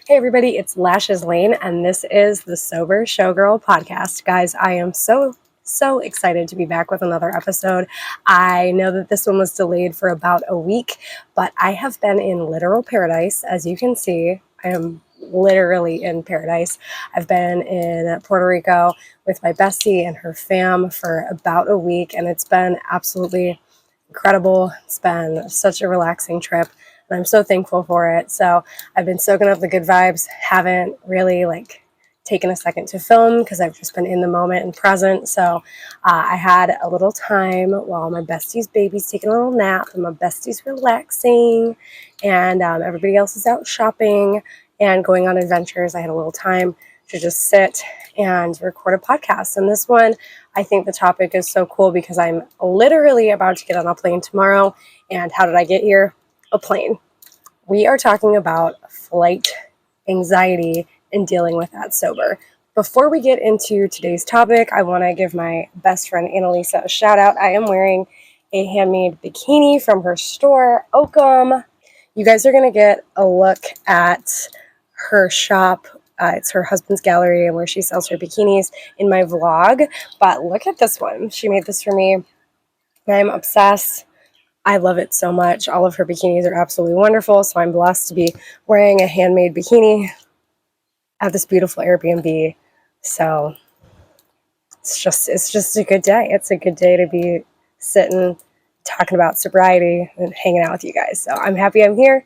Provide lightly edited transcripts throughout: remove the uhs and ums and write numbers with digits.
Hey everybody, it's Lashes Lane, and this is the Sober Showgirl podcast. Guys, I am so excited to be back with another episode. I know that this one was delayed for about a week, but I have been in literal paradise. As you can see, I am literally in paradise. I've been in Puerto Rico with my bestie and her fam for about a week, and it's been absolutely incredible. It's been such a relaxing trip, and I'm so thankful for it. So I've been soaking up the good vibes. Haven't really taken a second to film because I've just been in the moment and present. So I had a little time while my bestie's baby's taking a little nap and my bestie's relaxing, and everybody else is out shopping and going on adventures. I had a little time to just sit and record a podcast. And this one, I think the topic is so cool because I'm literally about to get on a plane tomorrow. And how did I get here? A plane. We are talking about flight anxiety and dealing with that sober. Before we get into today's topic, I want to give my best friend Annalisa a shout out. I am wearing a handmade bikini from her store, Oakham. You guys are going to get a look at her shop. It's her husband's gallery and where she sells her bikinis in my vlog. But look at this one. She made this for me. I'm obsessed. I love it so much. All of her bikinis are absolutely wonderful. So I'm blessed to be wearing a handmade bikini at this beautiful Airbnb. So it's just a good day. It's a good day to be sitting, talking about sobriety and hanging out with you guys. So I'm happy I'm here.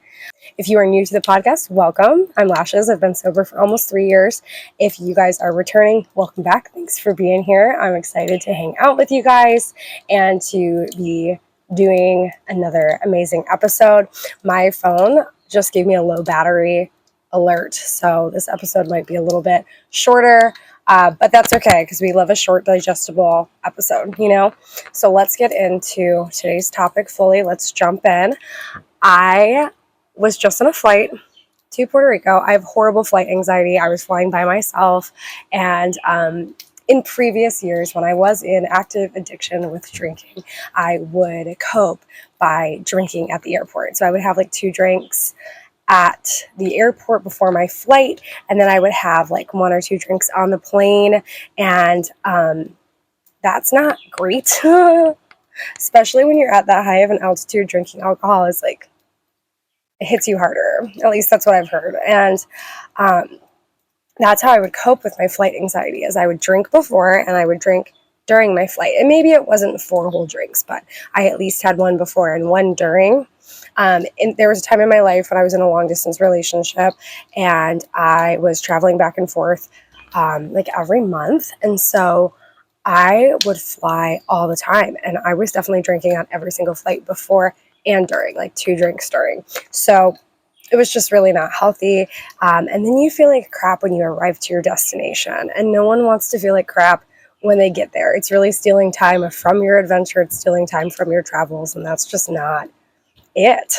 If you are new to the podcast, welcome. I'm Lashes. I've been sober for almost 3 years. If you guys are returning, welcome back. Thanks for being here. I'm excited to hang out with you guys and to be doing another amazing episode. My phone just gave me a low battery alert, so this episode might be a little bit shorter, but that's okay because we love a short, digestible episode, you know? So let's get into today's topic fully. Let's jump in. I was just on a flight to Puerto Rico. I have horrible flight anxiety. I was flying by myself, and in previous years, when I was in active addiction with drinking, I would cope by drinking at the airport. So I would have 2 drinks at the airport before my flight, and then I would have 1 or 2 drinks on the plane, and that's not great, especially when you're at that high of an altitude. Drinking alcohol is it hits you harder. At least that's what I've heard. And that's how I would cope with my flight anxiety, as I would drink before and I would drink during my flight. And maybe it wasn't 4 whole drinks, but I at least had 1 before and 1 during. And there was a time in my life when I was in a long distance relationship and I was traveling back and forth every month. And so I would fly all the time, and I was definitely drinking on every single flight before and during, 2 drinks during. So it was just really not healthy. And then you feel like crap when you arrive to your destination, and no one wants to feel like crap when they get there. It's really stealing time from your adventure. It's stealing time from your travels, and that's just not it.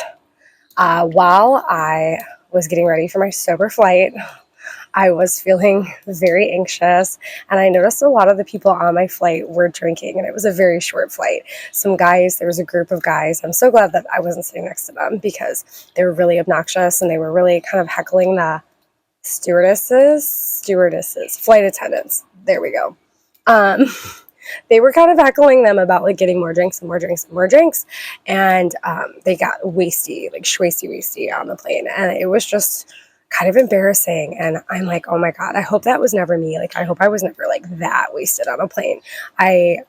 While I was getting ready for my sober flight, I was feeling very anxious, and I noticed a lot of the people on my flight were drinking, and it was a very short flight. There was a group of guys. I'm so glad that I wasn't sitting next to them because they were really obnoxious, and they were really kind of heckling the stewardesses, flight attendants. There we go. They were kind of heckling them about getting more drinks and more drinks and more drinks, and they got wasty on the plane, and it was just kind of embarrassing. And I'm like, oh my God, I hope that was never me. I hope I was never that wasted on a plane. I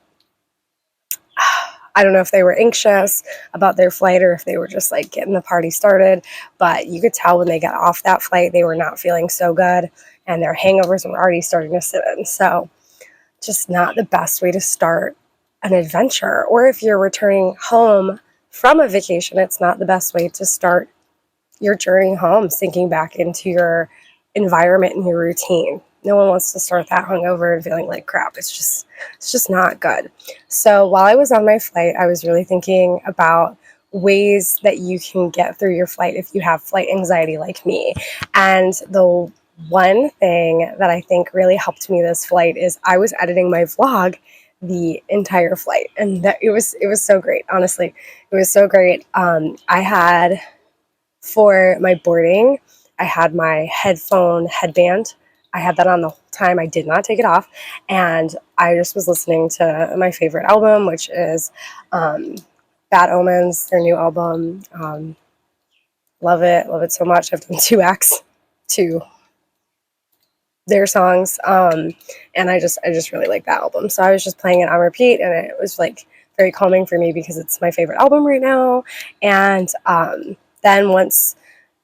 don't know if they were anxious about their flight or if they were just getting the party started, but you could tell when they got off that flight, they were not feeling so good, and their hangovers were already starting to sit in. So just not the best way to start an adventure. Or if you're returning home from a vacation, it's not the best way to start your journey home, sinking back into your environment and your routine. No one wants to start that hungover and feeling like crap. It's just not good. So while I was on my flight, I was really thinking about ways that you can get through your flight if you have flight anxiety like me. And the one thing that I think really helped me this flight is I was editing my vlog the entire flight, and that it was so great. Honestly, it was so great. I had, for my boarding, I had my headphone headband. I had that on the whole time. I did not take it off. And I just was listening to my favorite album, which is Bad Omens, their new album. Love it so much. I've done 2 acts to their songs, and I just really like that album. So I was just playing it on repeat, and it was like very calming for me because it's my favorite album right now. And then once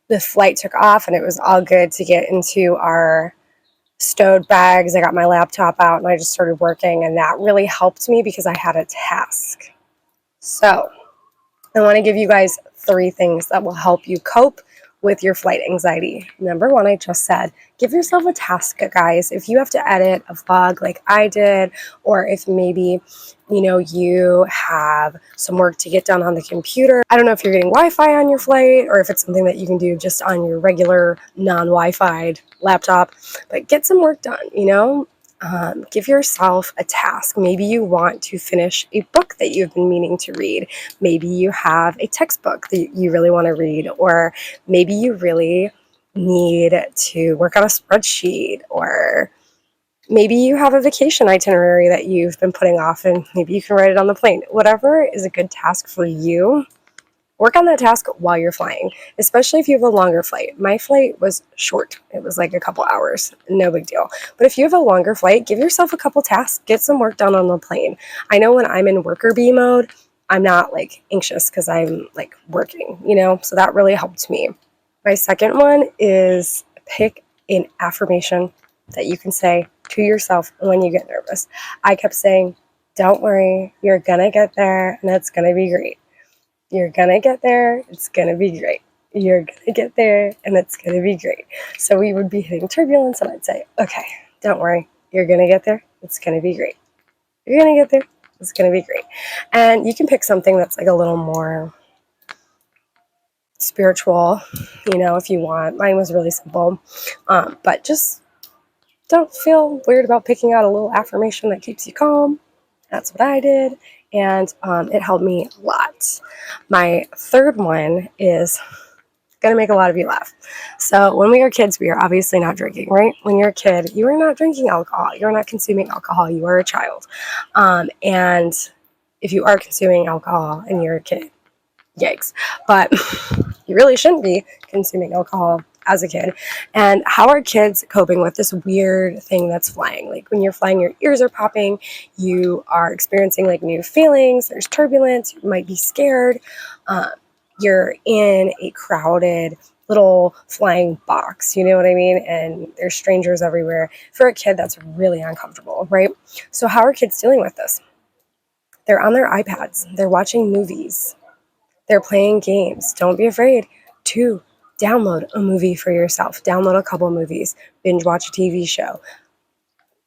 the flight took off and it was all good to get into our stowed bags, I got my laptop out and I just started working, and that really helped me because I had a task. So I want to give you guys 3 things that will help you cope with your flight anxiety. Number 1, I just said, give yourself a task, guys. If you have to edit a vlog like I did, or if maybe, you have some work to get done on the computer. I don't know if you're getting Wi-Fi on your flight or if it's something that you can do just on your regular non-Wi-Fi'd laptop, but get some work done, give yourself a task. Maybe you want to finish a book that you've been meaning to read. Maybe you have a textbook that you really want to read, or maybe you really need to work on a spreadsheet, or maybe you have a vacation itinerary that you've been putting off and maybe you can write it on the plane. Whatever is a good task for you, work on that task while you're flying, especially if you have a longer flight. My flight was short. It was like a couple hours, no big deal. But if you have a longer flight, give yourself a couple tasks, get some work done on the plane. I know when I'm in worker bee mode, I'm not like anxious because I'm like working, so that really helped me. My second one is pick an affirmation that you can say to yourself when you get nervous. I kept saying, don't worry, you're gonna get there and it's gonna be great. You're gonna get there, it's gonna be great. You're gonna get there, and it's gonna be great. So we would be hitting turbulence, and I'd say, okay, don't worry, you're gonna get there, it's gonna be great. You're gonna get there, it's gonna be great. And you can pick something that's like a little more spiritual, if you want. Mine was really simple, but just don't feel weird about picking out a little affirmation that keeps you calm. That's what I did, and it helped me a lot. My third one is going to make a lot of you laugh. So when we were kids, we are obviously not drinking, right? When you're a kid, you are not drinking alcohol. You're not consuming alcohol. You are a child. And if you are consuming alcohol and you're a kid, yikes. But you really shouldn't be consuming alcohol as a kid. And how are kids coping with this weird thing that's flying? Like when you're flying, your ears are popping, you are experiencing like new feelings, there's turbulence, you might be scared, you're in a crowded little flying box, you know what I mean? And there's strangers everywhere. For a kid, that's really uncomfortable, right? So how are kids dealing with this? They're on their iPads, they're watching movies, they're playing games. Don't be afraid to download a movie for yourself. Download a couple movies. Binge watch a TV show.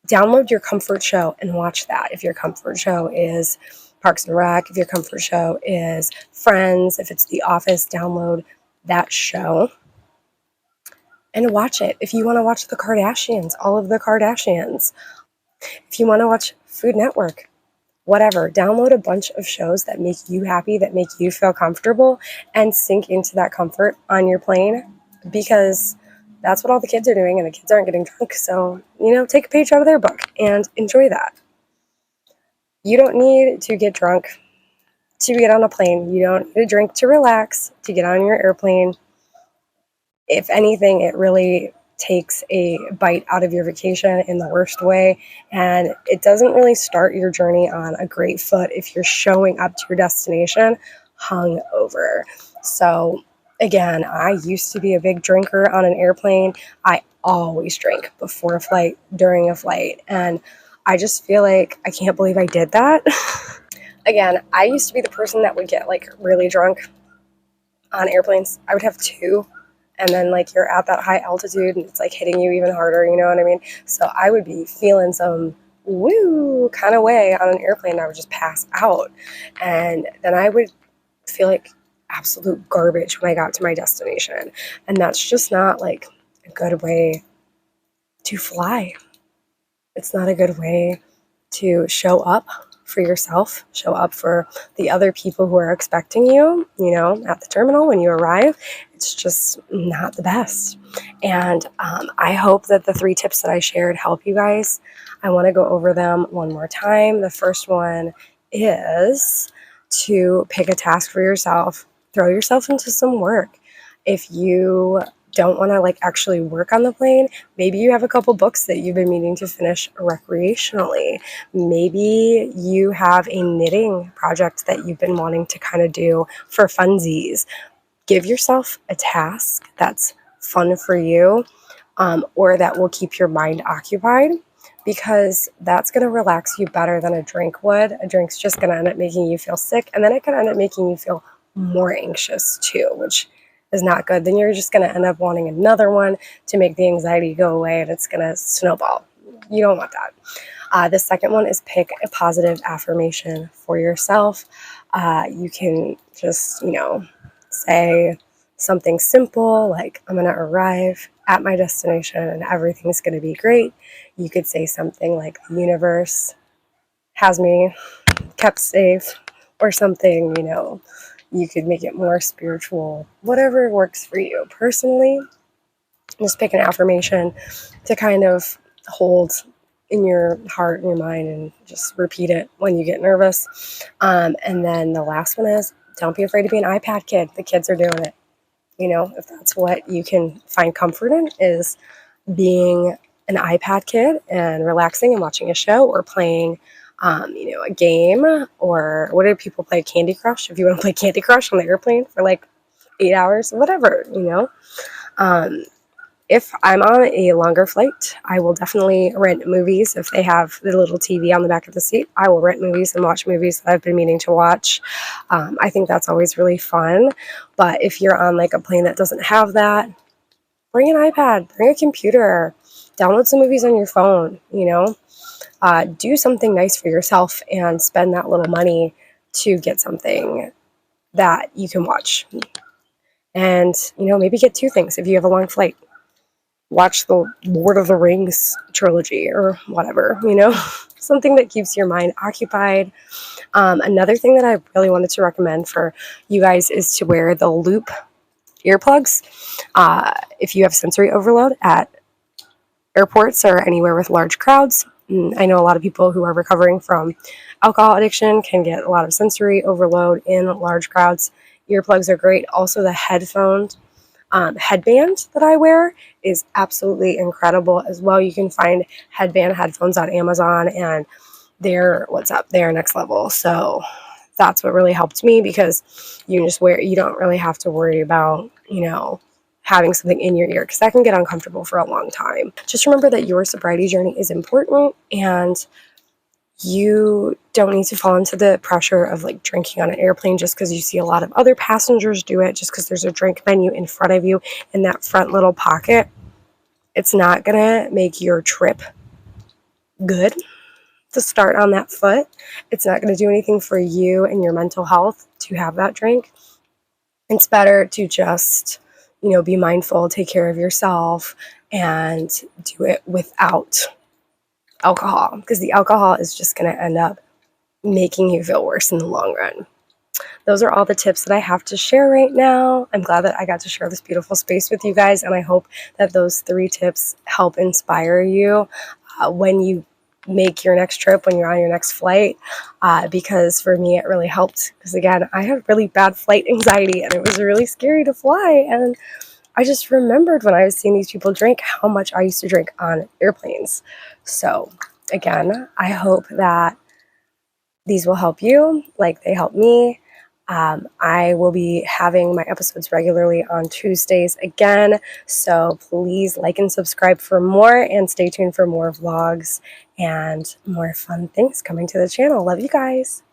Download your comfort show and watch that. If your comfort show is Parks and Rec, if your comfort show is Friends, if it's The Office, download that show and watch it. If you want to watch the Kardashians, all of the Kardashians. If you want to watch Food Network, whatever, download a bunch of shows that make you happy, that make you feel comfortable, and sink into that comfort on your plane, because that's what all the kids are doing, and the kids aren't getting drunk. So, take a page out of their book and enjoy that. You don't need to get drunk to get on a plane. You don't need a drink to relax to get on your airplane. If anything, it really takes a bite out of your vacation in the worst way, and it doesn't really start your journey on a great foot if you're showing up to your destination hungover. So again, I used to be a big drinker on an airplane. I always drink before a flight, during a flight, and I just feel like I can't believe I did that. Again, I used to be the person that would get like really drunk on airplanes. I would have 2, and then like you're at that high altitude and it's like hitting you even harder, you know what I mean? So I would be feeling some woo kind of way on an airplane, and I would just pass out, and then I would feel like absolute garbage when I got to my destination. And that's just not like a good way to fly. It's not a good way to show up for yourself, show up for the other people who are expecting you, at the terminal when you arrive. It's just not the best. And I hope that the 3 tips that I shared help you guys. I want to go over them one more time. The first one is to pick a task for yourself. Throw yourself into some work. If you don't want to actually work on the plane, maybe you have a couple books that you've been meaning to finish recreationally. Maybe you have a knitting project that you've been wanting to kind of do for funsies. Give yourself a task that's fun for you, or that will keep your mind occupied, because that's going to relax you better than a drink would. A drink's just going to end up making you feel sick, and then it can end up making you feel more anxious too, which is not good. Then you're just going to end up wanting another one to make the anxiety go away, and it's going to snowball. You don't want that. The second one is pick a positive affirmation for yourself. You can just, say something simple like, I'm going to arrive at my destination and everything's going to be great. You could say something like, the universe has me kept safe, or something, you could make it more spiritual, whatever works for you. Personally, just pick an affirmation to kind of hold in your heart and your mind and just repeat it when you get nervous. And then the last one is, don't be afraid to be an iPad kid. The kids are doing it. If that's what you can find comfort in, is being an iPad kid and relaxing and watching a show, or playing, a game, or what do people play? Candy Crush. If you want to play Candy Crush on the airplane for 8 hours, whatever, If I'm on a longer flight, I will definitely rent movies. If they have the little TV on the back of the seat, I will rent movies and watch movies that I've been meaning to watch. I think that's always really fun. But if you're on a plane that doesn't have that, bring an iPad, bring a computer, download some movies on your phone, do something nice for yourself and spend that little money to get something that you can watch. And, maybe get 2 things if you have a long flight. Watch the Lord of the Rings trilogy or whatever, something that keeps your mind occupied. Another thing that I really wanted to recommend for you guys is to wear the loop earplugs. If you have sensory overload at airports or anywhere with large crowds. I know a lot of people who are recovering from alcohol addiction can get a lot of sensory overload in large crowds. Earplugs are great. Also, the headband that I wear is absolutely incredible as well. You can find headband headphones on Amazon, and they're next level. So that's what really helped me, because you don't really have to worry about, having something in your ear, because that can get uncomfortable for a long time. Just remember that your sobriety journey is important, and you don't need to fall into the pressure of drinking on an airplane just because you see a lot of other passengers do it, just because there's a drink menu in front of you in that front little pocket. It's not gonna make your trip good to start on that foot. It's not gonna do anything for you and your mental health to have that drink. It's better to just, be mindful, take care of yourself, and do it without alcohol, because the alcohol is just going to end up making you feel worse in the long run. Those are all the tips that I have to share right now. I'm glad that I got to share this beautiful space with you guys, and I hope that those 3 tips help inspire you when you make your next trip, when you're on your next flight, because for me it really helped, because again, I have really bad flight anxiety and it was really scary to fly, and I just remembered when I was seeing these people drink how much I used to drink on airplanes. So again, I hope that these will help you like they help me. I will be having my episodes regularly on Tuesdays again, so please like and subscribe for more, and stay tuned for more vlogs and more fun things coming to the channel. Love you guys.